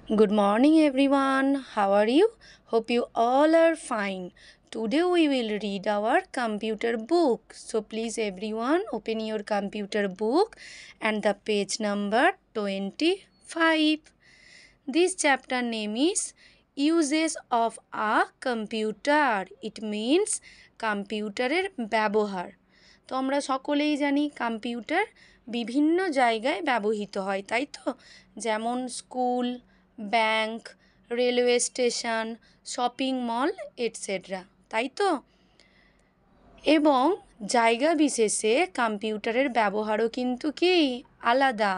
Good morning, everyone. How are you? Hope you all are fine. Today we will read our computer book. So please, everyone, open your computer book and the page number 25. This chapter name is Uses of a Computer. It means কম্পিউটারের ব্যবহার। তো আমরা সকলেই জানি computer বিভিন্ন জায়গায় ব্যবহৃত হয়, তাই তো? যেমন school, bank, railway station, shopping mall etcetera, তাই তো? এবং জায়গা বিশেষে কম্পিউটারের ব্যবহারও কিন্তু কি আলাদা।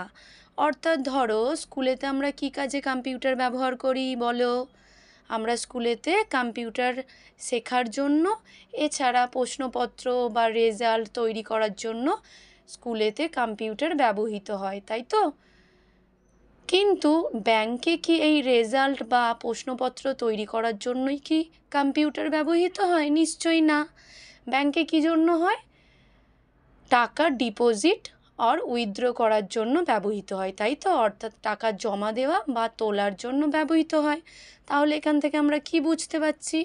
অর্থাৎ ধরো স্কুলেতে আমরা কি কাজে কম্পিউটার ব্যবহার করি বলো? আমরা স্কুলেতে কম্পিউটার শেখার জন্য, এছাড়া প্রশ্নপত্র বা রেজাল্ট তৈরি করার জন্য স্কুলেতে কম্পিউটার ব্যবহৃত হয়, তাই তো? কিন্তু ব্যাংকে কি এই রেজাল্ট বা প্রশ্নপত্র তৈরি করার জন্যই কি কম্পিউটার ব্যবহৃত হয়? নিশ্চয়ই না। ব্যাংকে কী জন্য হয়? টাকা ডিপোজিট আর উইথড্র করার জন্য ব্যবহৃত হয়, তাই তো? অর্থাৎ টাকা জমা দেওয়া বা তোলার জন্য ব্যবহৃত হয়। তাহলে এখান থেকে আমরা কি বুঝতে পারছি?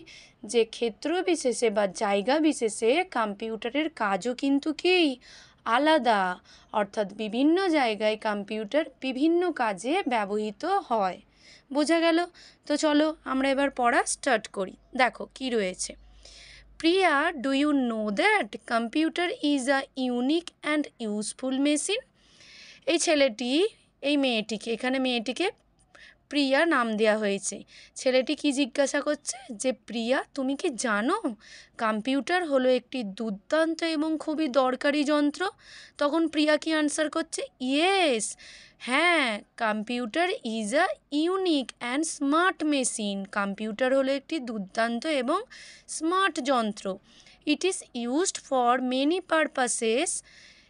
যে ক্ষেত্র বিশেষে বা জায়গা বিশেষে কম্পিউটারের কাজও কিন্তু কি আলাদা। অর্থাৎ বিভিন্ন জায়গায় কম্পিউটার বিভিন্ন কাজে ব্যবহৃত হয়। বোঝা গেল? তো চলো আমরা এবার পড়া স্টার্ট করি। দেখো কি রয়েছে। Priya, do you know that computer is a unique and useful machine? এই ছেলেটি, এই মেয়েটিকে, এখানে মেয়েটিকে প্রিয়া নাম দেওয়া হয়েছে। ছেলেটি কি জিজ্ঞাসা করছে? যে প্রিয়া, তুমি কি জানো কম্পিউটার হলো একটি দুর্দান্ত এবং খুবই দরকারি যন্ত্র? তখন প্রিয়া কি আনসার করছে? ইয়েস, হ্যাঁ, computer is a unique and smart machine. Computer হলো একটি দুর্দান্ত এবং স্মার্ট যন্ত্র। ইট is used for many purposes.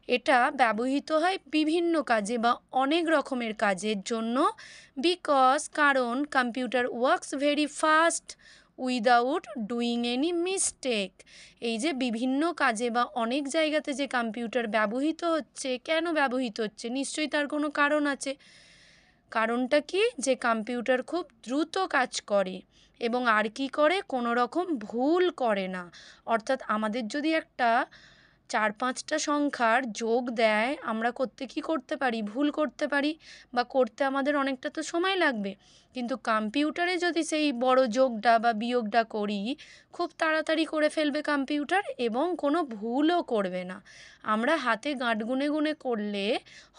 এটা ব্যবহৃত হয় বিভিন্ন কাজে বা অনেক রকমের কাজের জন্য। কারণ computer works very fast without doing any mistake. এই যে বিভিন্ন কাজে বা অনেক জায়গাতে যে কম্পিউটার ব্যবহৃত হচ্ছে, কেন ব্যবহৃত হচ্ছে? নিশ্চয়ই তার কোনো কারণ আছে। কারণটা কি? যে কম্পিউটার খুব দ্রুত কাজ করে এবং আর কি করে, কোনো রকম ভুল করে না। অর্থাৎ আমাদের যদি একটা 4-5টা সংখ্যার যোগ দেয়, আমরা করতে পারি? ভুল করতে পারি, বা করতে আমাদের অনেকটা তো সময় লাগবে। কিন্তু কম্পিউটারে যদি সেই বড় যোগটা বা বিয়োগটা করি, খুব তাড়াতাড়ি করে ফেলবে কম্পিউটার এবং কোনো ভুলও করবে না। আমরা হাতে গাঁট গুনে গুনে করলে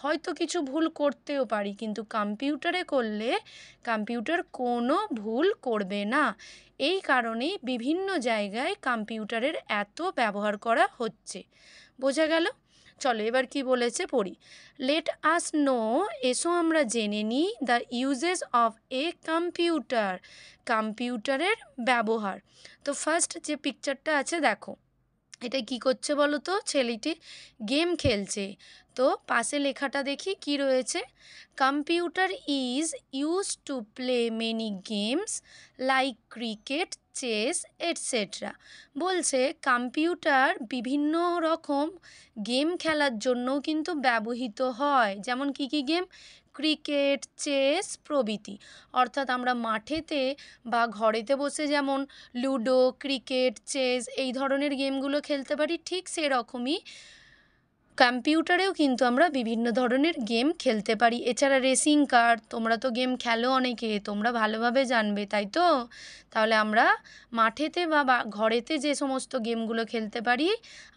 হয়তো কিছু ভুল করতেও পারি, কিন্তু কম্পিউটারে করলে কম্পিউটার কোনো ভুল করবে না। এই কারণেই বিভিন্ন জায়গায় কম্পিউটারের এত ব্যবহার করা হচ্ছে। বোঝা গেল? চলো এবার কি বলেছে পড়ি। লেট আস নো, এসো আমরা জেনে নিই the uses of a computer, কম্পিউটারের ব্যবহার। তো ফার্স্ট যে পিকচারটা আছে দেখো, এটা কি করছে বলো তো? ছেলেটি গেম খেলছে। তো পাশে লেখাটা দেখি কি রয়েছে। Computer is use to play many games like cricket, chess etcetera. বলছে কম্পিউটার বিভিন্ন রকম গেম খেলার জন্যও কিন্তু ব্যবহৃত হয়। যেমন কি কি গেম? ক্রিকেট, চেস প্রভৃতি। অর্থাৎ আমরা মাঠেতে বা ঘরেতে বসে যেমন লুডো, ক্রিকেট, চেস এই ধরনের গেমগুলো খেলতে পারি, ঠিক সেরকমই কম্পিউটারেও কিন্তু আমরা বিভিন্ন ধরনের গেম খেলতে পারি। এছাড়া রেসিং কার, তোমরা তো গেম খেলো অনেকে, তোমরা ভালোভাবে জানবে, তাই তো? তাহলে আমরা মাঠেতে বা ঘরেতে যে সমস্ত গেমগুলো খেলতে পারি,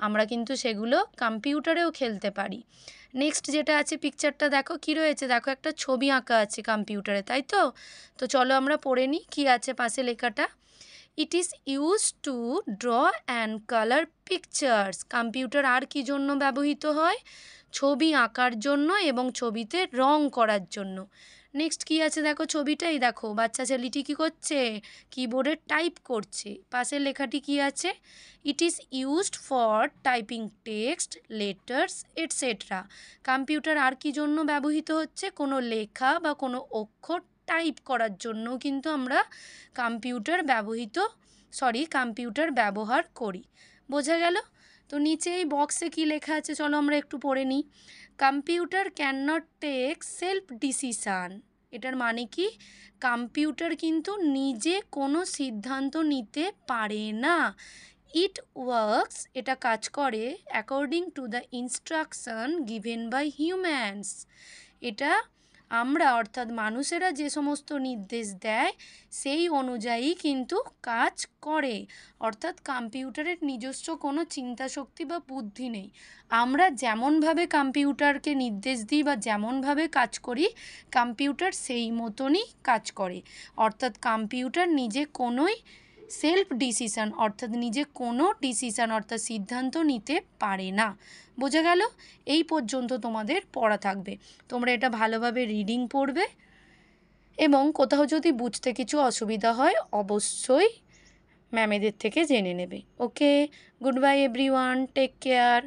আমরা কিন্তু সেগুলো কম্পিউটারেও খেলতে পারি। নেক্সট যেটা আছে পিকচারটা দেখো কি রয়েছে। দেখো একটা ছবি আঁকা আছে কম্পিউটারে, তাই তো? তো চলো আমরা পড়ে নিই কি আছে পাশে লেখাটা। It is use to draw and colour pictures. Computer আর কি জন্য ব্যবহৃত হয়? ছবি আঁকার জন্য এবং ছবিতে রং করার জন্য। নেক্সট কি আছে দেখো ছবিটাই, দেখো বাচ্চা ছেলেটি কী করছে? কিবোর্ডে টাইপ করছে। পাশের লেখাটি কি আছে? It is used for typing text, letters etcetera. Computer আর কি জন্য ব্যবহৃত হচ্ছে? কোনো লেখা বা কোনো অক্ষর টাইপ করার জন্য কিন্তু আমরা কম্পিউটার ব্যবহার করি। বোঝা গেল? তো নিচে এই বক্সে কি লেখা আছে চলো আমরা একটু পড়ে নিই। Computer can not take self decision. এটার মানে কি, কম্পিউটার কিন্তু নিজে কোনো সিদ্ধান্ত নিতে পারে না। ইট ওয়ার্কস, এটা কাজ করে according to the instruction given by humans. এটা আমরা অর্থাৎ মানুষেরা যে সমস্ত নির্দেশ দেয় সেই অনুযায়ী কিন্তু কাজ করে। অর্থাৎ কম্পিউটারের নিজস্ব কোনো চিন্তা শক্তি বা বুদ্ধি নেই। আমরা যেমনভাবে কম্পিউটারকে নির্দেশ দিই বা যেমনভাবে কাজ করি, কম্পিউটার সেই মতনই কাজ করে। অর্থাৎ কম্পিউটার নিজে কোনোই সেলফ ডিসিশন অর্থাৎ নিজে কোনো ডিসিশন অর্থাৎ সিদ্ধান্ত নিতে পারে না। বোঝা গেল? এই পর্যন্ত তোমাদের পড়া থাকবে। তোমরা এটা ভালোভাবে রিডিং পড়বে এবং কোথাও যদি বুঝতে কিছু অসুবিধা হয় অবশ্যই ম্যামেদের থেকে জেনে নেবে। Okay, good bye everyone, take care.